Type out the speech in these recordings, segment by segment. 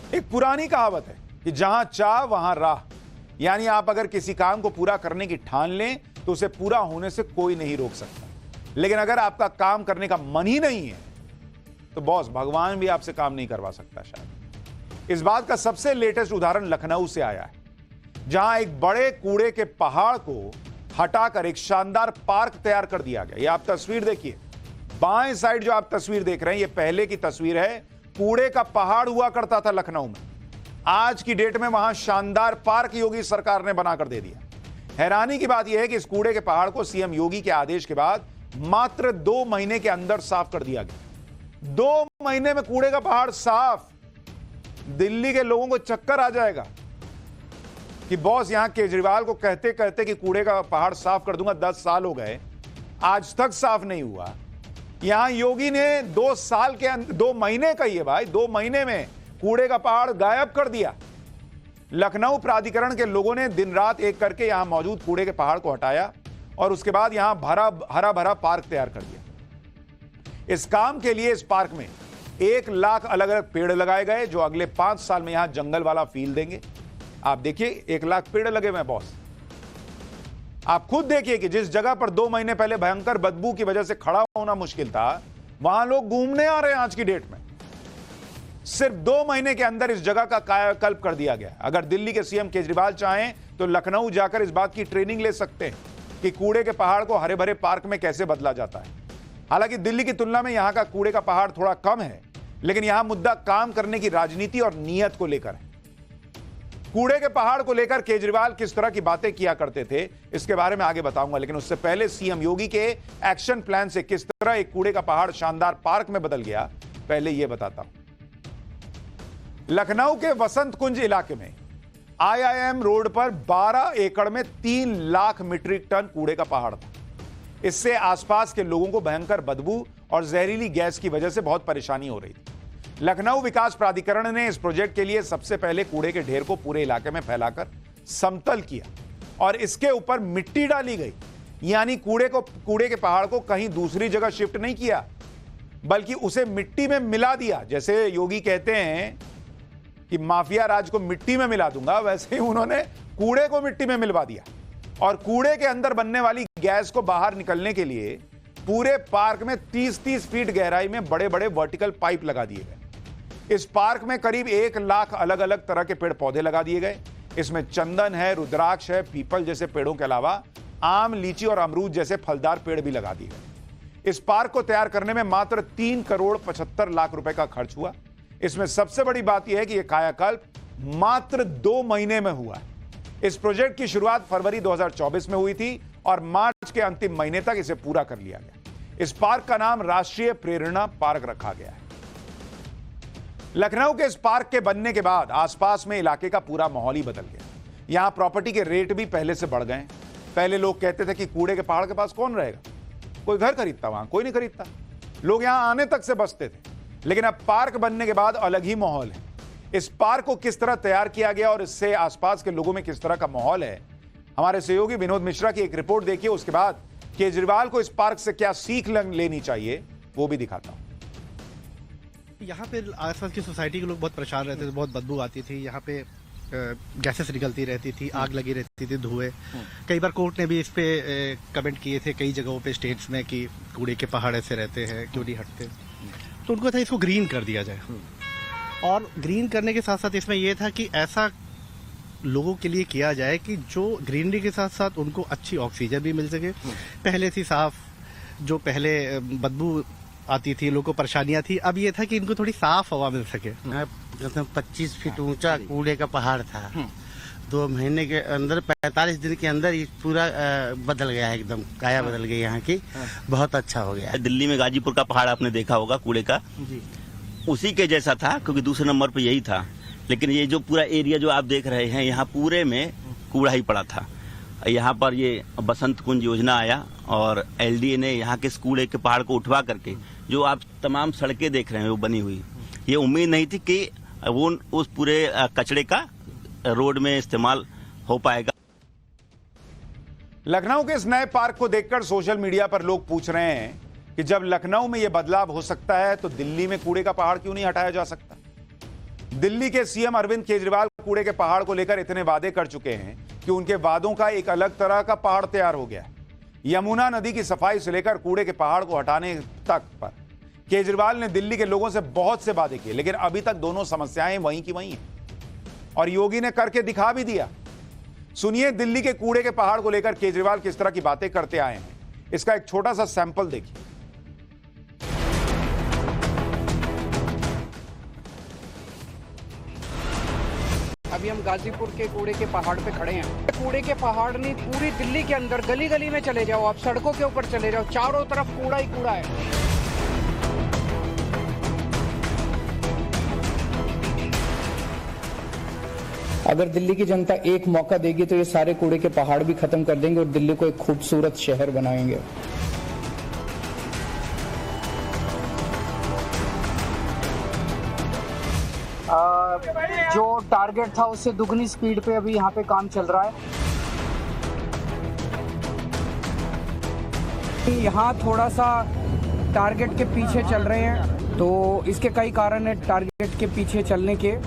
एक पुरानी कहावत है कि जहां चाह वहां राह, यानी आप अगर किसी काम को पूरा करने की ठान लें तो उसे पूरा होने से कोई नहीं रोक सकता। लेकिन अगर आपका काम करने का मन ही नहीं है तो बॉस भगवान भी आपसे काम नहीं करवा सकता शायद। इस बात का सबसे लेटेस्ट उदाहरण लखनऊ से आया है, जहां एक बड़े कूड़े के पहाड़ को हटाकर एक शानदार पार्क तैयार कर दिया गया। ये आप तस्वीर देखिए, बाएं साइड जो आप तस्वीर देख रहे हैं, ये पहले की तस्वीर है। कूड़े का पहाड़ हुआ करता था लखनऊ में, आज की डेट में वहां शानदार पार्क योगी सरकार ने बनाकर दे दिया। हैरानी की बात यह है कि इस कूड़े के पहाड़ को सीएम योगी के आदेश के बाद मात्र 2 महीने के अंदर साफ कर दिया गया। 2 महीने में कूड़े का पहाड़ साफ। दिल्ली के लोगों को चक्कर आ जाएगा कि बॉस यहां केजरीवाल को कहते कहते कि कूड़े का पहाड़ साफ कर दूंगा 10 साल हो गए, आज तक साफ नहीं हुआ। यहां योगी ने 2 महीने का ही है भाई, 2 महीने में कूड़े का पहाड़ गायब कर दिया। लखनऊ प्राधिकरण के लोगों ने दिन रात एक करके यहां मौजूद कूड़े के पहाड़ को हटाया और उसके बाद यहां हरा भरा पार्क तैयार कर दिया। इस काम के लिए इस पार्क में 1 लाख अलग अलग पेड़ लगाए गए, जो अगले 5 साल में यहां जंगल वाला फील देंगे। आप देखिए 1 लाख पेड़ लगे हुए हैं बॉस। आप खुद देखिए कि जिस जगह पर 2 महीने पहले भयंकर बदबू की वजह से खड़ा होना मुश्किल था, वहां लोग घूमने आ रहे हैं आज की डेट में। सिर्फ 2 महीने के अंदर इस जगह का कायाकल्प कर दिया गया। अगर दिल्ली के सीएम केजरीवाल चाहें तो लखनऊ जाकर इस बात की ट्रेनिंग ले सकते हैं कि कूड़े के पहाड़ को हरे भरे पार्क में कैसे बदला जाता है। हालांकि दिल्ली की तुलना में यहां का कूड़े का पहाड़ थोड़ा कम है, लेकिन यहां मुद्दा काम करने की राजनीति और नीयत को लेकर है। कूड़े के पहाड़ को लेकर केजरीवाल किस तरह की बातें किया करते थे, इसके बारे में आगे बताऊंगा, लेकिन उससे पहले सीएम योगी के एक्शन प्लान से किस तरह एक कूड़े का पहाड़ शानदार पार्क में बदल गया, पहले यह बताता हूं। लखनऊ के वसंत कुंज इलाके में आईआईएम रोड पर 12 एकड़ में 3 लाख मीट्रिक टन कूड़े का पहाड़ था। इससे आसपास के लोगों को भयंकर बदबू और जहरीली गैस की वजह से बहुत परेशानी हो रही थी। लखनऊ विकास प्राधिकरण ने इस प्रोजेक्ट के लिए सबसे पहले कूड़े के ढेर को पूरे इलाके में फैलाकर समतल किया और इसके ऊपर मिट्टी डाली गई। यानी कूड़े के पहाड़ को कहीं दूसरी जगह शिफ्ट नहीं किया, बल्कि उसे मिट्टी में मिला दिया। जैसे योगी कहते हैं कि माफिया राज को मिट्टी में मिला दूंगा, वैसे ही उन्होंने कूड़े को मिट्टी में मिलवा दिया। और कूड़े के अंदर बनने वाली गैस को बाहर निकलने के लिए पूरे पार्क में 30-30 फीट गहराई में बड़े बड़े वर्टिकल पाइप लगा दिए गए। इस पार्क में करीब 1 लाख अलग अलग तरह के पेड़ पौधे लगा दिए गए। इसमें चंदन है, रुद्राक्ष है, पीपल जैसे पेड़ों के अलावा आम, लीची और अमरूद जैसे फलदार पेड़ भी लगा दिए गए। इस पार्क को तैयार करने में मात्र 3 करोड़ 75 लाख रुपए का खर्च हुआ। इसमें सबसे बड़ी बात यह है कि यह कायाकल्प मात्र 2 महीने में हुआ है। इस प्रोजेक्ट की शुरुआत फरवरी 2024 में हुई थी और मार्च के अंतिम महीने तक इसे पूरा कर लिया गया। इस पार्क का नाम राष्ट्रीय प्रेरणा पार्क रखा गया है। लखनऊ के इस पार्क के बनने के बाद आसपास में इलाके का पूरा माहौल ही बदल गया। यहां प्रॉपर्टी के रेट भी पहले से बढ़ गए। पहले लोग कहते थे कि कूड़े के पहाड़ के पास कौन रहेगा, कोई घर खरीदता, वहां कोई नहीं खरीदता, लोग यहां आने तक से बचते थे। लेकिन अब पार्क बनने के बाद अलग ही माहौल है। इस पार्क को किस तरह तैयार किया गया और इससे आसपास के लोगों में किस तरह का माहौल है, हमारे सहयोगी विनोद मिश्रा की एक रिपोर्ट देखिए। उसके बाद केजरीवाल को इस पार्क से क्या सीख लेनी चाहिए वो भी दिखाता हूं। यहाँ पे आसपास की सोसाइटी के लोग बहुत परेशान रहते थे, बहुत बदबू आती थी, यहाँ पे गैसेस निकलती रहती थी, आग लगी रहती थी, धुएं। कई बार कोर्ट ने भी इस पे कमेंट किए थे कई जगहों पे स्टेट्स में कि कूड़े के पहाड़ ऐसे रहते हैं, क्यों नहीं हटते। तो उनको था इसको ग्रीन कर दिया जाए, और ग्रीन करने के साथ साथ इसमें यह था कि ऐसा लोगों के लिए किया जाए कि जो ग्रीनरी के साथ साथ उनको अच्छी ऑक्सीजन भी मिल सके। पहले से साफ, जो पहले बदबू आती थी, लोगों को परेशानियां थी, अब ये था कि इनको थोड़ी साफ हवा मिल सके। 25 फीट ऊंचा कूड़े का पहाड़ था। 2 महीने के अंदर, 45 दिन के अंदर ये पूरा बदल गया है, एकदम काया बदल गई यहाँ की। बहुत अच्छा हो गया। दिल्ली में गाजीपुर का पहाड़ आपने देखा होगा कूड़े का, उसी के जैसा था, क्योंकि दूसरे नंबर पे यही था। लेकिन ये जो पूरा एरिया जो आप देख रहे हैं, यहाँ पूरे में कूड़ा ही पड़ा था। यहाँ पर ये बसंत कुंज योजना आया और एलडीए ने यहाँ के कूड़े के पहाड़ को उठवा करके जो आप तमाम सड़कें देख रहे हैं वो बनी हुई। ये उम्मीद नहीं थी कि वो उस पूरे कचड़े का रोड में इस्तेमाल हो पाएगा। लखनऊ के इस नए पार्क को देखकर सोशल मीडिया पर लोग पूछ रहे हैं कि जब लखनऊ में यह बदलाव हो सकता है तो दिल्ली में कूड़े का पहाड़ क्यों नहीं हटाया जा सकता। दिल्ली के सीएम अरविंद केजरीवाल कूड़े के पहाड़ को लेकर इतने वादे कर चुके हैं कि उनके वादों का एक अलग तरह का पहाड़ तैयार हो गया है। यमुना नदी की सफाई से लेकर कूड़े के पहाड़ को हटाने तक पर केजरीवाल ने दिल्ली के लोगों से बहुत से वादे किए, लेकिन अभी तक दोनों समस्याएं वहीं की वहीं हैं और योगी ने करके दिखा भी दिया। सुनिए दिल्ली के कूड़े के पहाड़ को लेकर केजरीवाल किस तरह की बातें करते आए हैं, इसका एक छोटा सा सैंपल देखिए। अभी हम गाजीपुर के कूड़े के पहाड़ पे खड़े हैं। कूड़े के पहाड़ नहीं, पूरी दिल्ली के अंदर गली गली में चले जाओ, आप सड़कों के ऊपर चले जाओ, चारों तरफ कूड़ा ही कूड़ा है। अगर दिल्ली की जनता एक मौका देगी तो ये सारे कूड़े के पहाड़ भी खत्म कर देंगे और दिल्ली को एक खूबसूरत शहर बनाएंगे। जो टारगेट था उससे दुगनी स्पीड पे अभी यहाँ पे काम चल रहा है। यहाँ थोड़ा सा टारगेट के पीछे चल रहे हैं, तो इसके कई कारण है टारगेट के पीछे चलने के।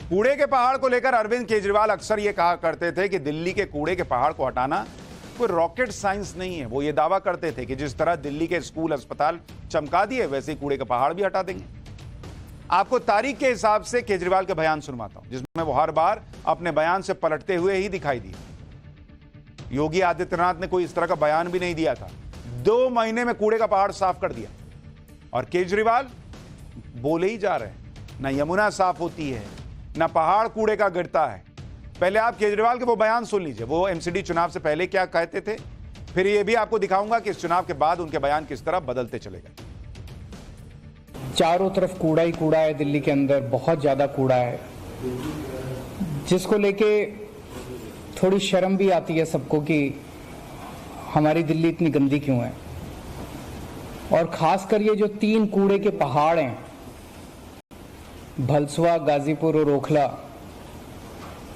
कूड़े के पहाड़ को लेकर अरविंद केजरीवाल अक्सर ये कहा करते थे कि दिल्ली के कूड़े के पहाड़ को हटाना कोई रॉकेट साइंस नहीं है। वो ये दावा करते थे कि जिस तरह दिल्ली के स्कूल अस्पताल चमका दिए वैसे ही कूड़े के पहाड़ भी हटा देंगे। आपको तारीख के हिसाब से केजरीवाल के बयान सुनवाता हूं, जिसमें वो हर बार अपने बयान से पलटते हुए ही दिखाई दिए। योगी आदित्यनाथ ने कोई इस तरह का बयान भी नहीं दिया था, 2 महीने में कूड़े का पहाड़ साफ कर दिया। और केजरीवाल बोले ही जा रहे हैं, ना यमुना साफ होती है, ना पहाड़ कूड़े का गिरता है। पहले आप केजरीवाल के वो बयान सुन लीजिए, वो एमसीडी चुनाव से पहले क्या कहते थे, फिर ये भी आपको दिखाऊंगा कि इस चुनाव के बाद उनके बयान किस तरह बदलते चले गए। चारों तरफ कूड़ा ही कूड़ा है, दिल्ली के अंदर बहुत ज्यादा कूड़ा है, जिसको लेके थोड़ी शर्म भी आती है सबको कि हमारी दिल्ली इतनी गंदी क्यों है। और खासकर ये जो 3 कूड़े के पहाड़ हैं, भलसवा, गाजीपुर और ओखला,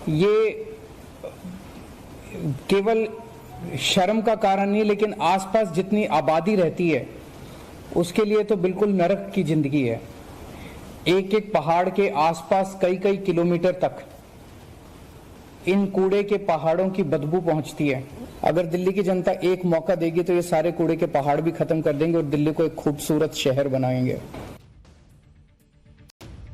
ये केवल शर्म का कारण नहीं, लेकिन आसपास जितनी आबादी रहती है उसके लिए तो बिल्कुल नरक की जिंदगी है। एक एक पहाड़ के आसपास कई कई किलोमीटर तक इन कूड़े के पहाड़ों की बदबू पहुंचती है। अगर दिल्ली की जनता एक मौका देगी तो ये सारे कूड़े के पहाड़ भी खत्म कर देंगे और दिल्ली को एक खूबसूरत शहर बनाएंगे।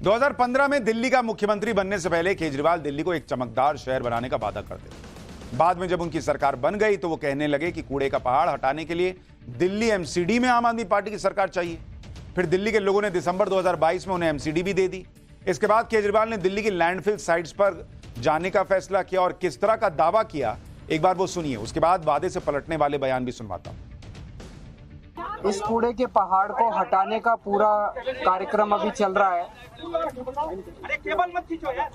2015 में दिल्ली का मुख्यमंत्री बनने से पहले केजरीवाल दिल्ली को एक चमकदार शहर बनाने का वादा करते थे। बाद में जब उनकी सरकार बन गई तो वो कहने लगे कि कूड़े का पहाड़ हटाने के लिए दिल्ली एमसीडी में आम आदमी पार्टी की सरकार चाहिए। फिर दिल्ली के लोगों ने दिसंबर 2022 में उन्हें एमसीडी भी दे दी। इसके बाद केजरीवाल ने दिल्ली की लैंडफिल साइट्स पर जाने का फैसला किया और किस तरह का दावा किया, एक बार वो सुनिए। उसके बाद वादे से पलटने वाले बयान भी सुनवाता हूं। इस कूड़े के पहाड़ को हटाने का पूरा कार्यक्रम अभी चल रहा है।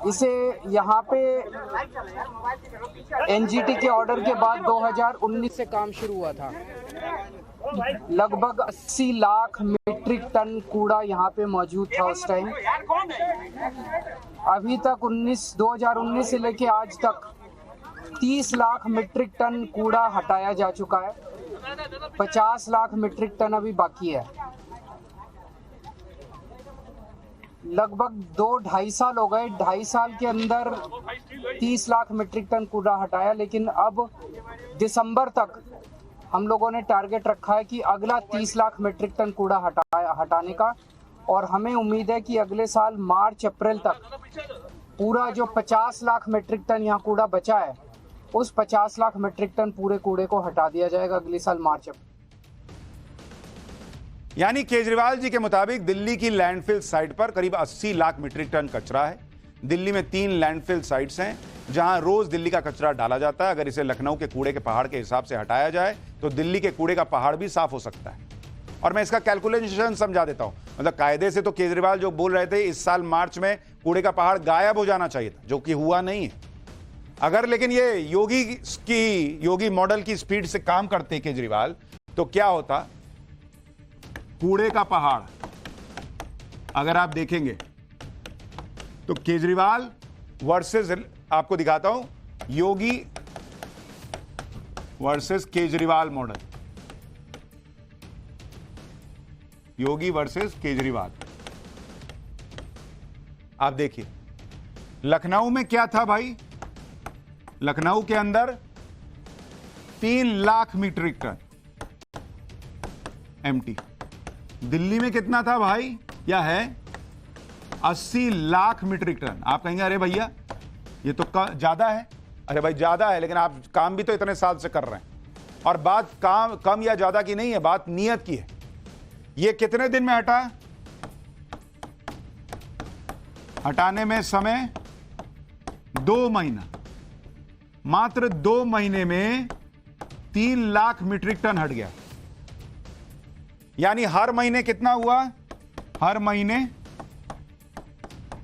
इसे यहाँ पे एनजीटी के ऑर्डर के बाद 2019 से काम शुरू हुआ था। लगभग 80 लाख मीट्रिक टन कूड़ा यहाँ पे मौजूद था उस टाइम। अभी तक 2019 से लेके आज तक 30 लाख मीट्रिक टन कूड़ा हटाया जा चुका है। 50 लाख मीट्रिक टन अभी बाकी है। लगभग 2-2.5 साल हो गए। 2.5 साल के अंदर 30 लाख मीट्रिक टन कूड़ा हटाया, लेकिन अब दिसंबर तक हम लोगों ने टारगेट रखा है कि अगला 30 लाख मीट्रिक टन कूड़ा हटाने का। और हमें उम्मीद है कि अगले साल मार्च अप्रैल तक पूरा जो 50 लाख मीट्रिक टन यहाँ कूड़ा बचा है, उस 50 लाख मीट्रिक टन पूरे कूड़े को हटा दिया जाएगा अगले साल मार्च अप्रैल। यानी केजरीवाल जी के मुताबिक दिल्ली की लैंडफिल साइट पर करीब 80 लाख मीट्रिक टन कचरा है। दिल्ली में 3 लैंडफिल साइट्स हैं जहां रोज दिल्ली का कचरा डाला जाता है। अगर इसे लखनऊ के कूड़े के पहाड़ के हिसाब से हटाया जाए तो दिल्ली के कूड़े का पहाड़ भी साफ हो सकता है। और मैं इसका कैलकुलेशन समझा देता हूं। मतलब कायदे से तो केजरीवाल जो बोल रहे थे इस साल मार्च में कूड़े का पहाड़ गायब हो जाना चाहिए था, जो कि हुआ नहीं है। अगर लेकिन ये योगी मॉडल की स्पीड से काम करते केजरीवाल, तो क्या होता, कूड़े का पहाड़ अगर आप देखेंगे तो केजरीवाल वर्सेस, आपको दिखाता हूं, योगी वर्सेस केजरीवाल मॉडल। योगी वर्सेस केजरीवाल। आप देखिए लखनऊ में क्या था भाई, लखनऊ के अंदर 3 lakh metric ton MT. Delhi में कितना था भाई, क्या है 80 लाख मीट्रिक टन। आप कहेंगे अरे भैया ये तो ज्यादा है। अरे भाई ज्यादा है, लेकिन आप काम भी तो इतने साल से कर रहे हैं। और बात काम कम या ज्यादा की नहीं है, बात नियत की है। ये कितने दिन में हटा, हटाने में समय 2 महीना, मात्र 2 महीने में 3 लाख मीट्रिक टन हट गया। यानी हर महीने कितना हुआ, हर महीने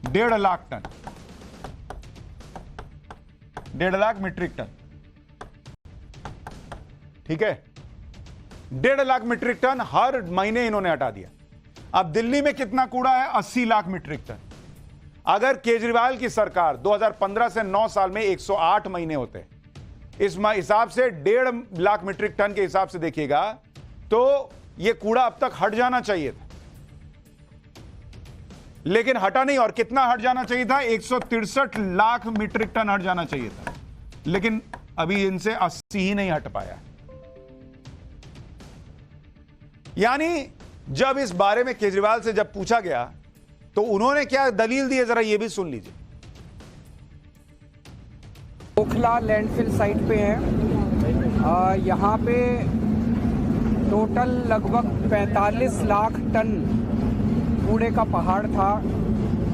1.5 lakh ton, 1.5 lakh metric ton. ठीक है, 1.5 लाख मीट्रिक टन हर महीने इन्होंने हटा दिया। अब दिल्ली में कितना कूड़ा है, 80 लाख मीट्रिक टन। अगर केजरीवाल की सरकार 2015 से 9 साल में 108 महीने होते, इस हिसाब से 1.5 लाख मीट्रिक टन के हिसाब से देखिएगा तो यह कूड़ा अब तक हट जाना चाहिए था, लेकिन हटा नहीं। और कितना हट जाना चाहिए था, 163 लाख मीट्रिक टन हट जाना चाहिए था, लेकिन अभी इनसे 80 ही नहीं हट पाया। यानी जब इस बारे में केजरीवाल से जब पूछा गया तो उन्होंने क्या दलील दी है, जरा ये भी सुन लीजिए। ओखला लैंडफिल साइट पे है। यहाँ पे टोटल लगभग 45 लाख टन कूड़े का पहाड़ था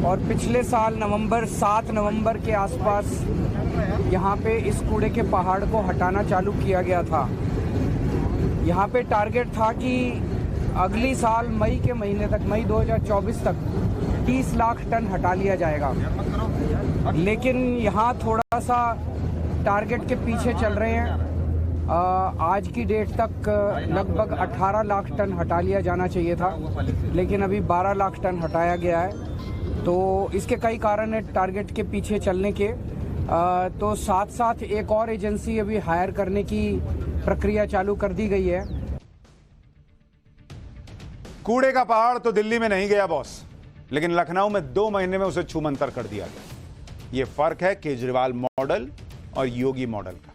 और पिछले साल 7 नवंबर के आसपास यहाँ पे इस कूड़े के पहाड़ को हटाना चालू किया गया था। यहाँ पे टारगेट था कि अगली साल मई के महीने तक, मई 2024 तक 30 लाख टन हटा लिया जाएगा, लेकिन यहाँ थोड़ा सा टारगेट के पीछे चल रहे हैं। आज की डेट तक लगभग 18 लाख टन हटा लिया जाना चाहिए था, लेकिन अभी 12 लाख टन हटाया गया है। तो इसके कई कारण है टारगेट के पीछे चलने के। तो साथ साथ एक और एजेंसी अभी हायर करने की प्रक्रिया चालू कर दी गई है। कूड़े का पहाड़ तो दिल्ली में नहीं गया बॉस, लेकिन लखनऊ में 2 महीने में उसे छूमंतर कर दिया गया। यह फर्क है केजरीवाल मॉडल और योगी मॉडल का।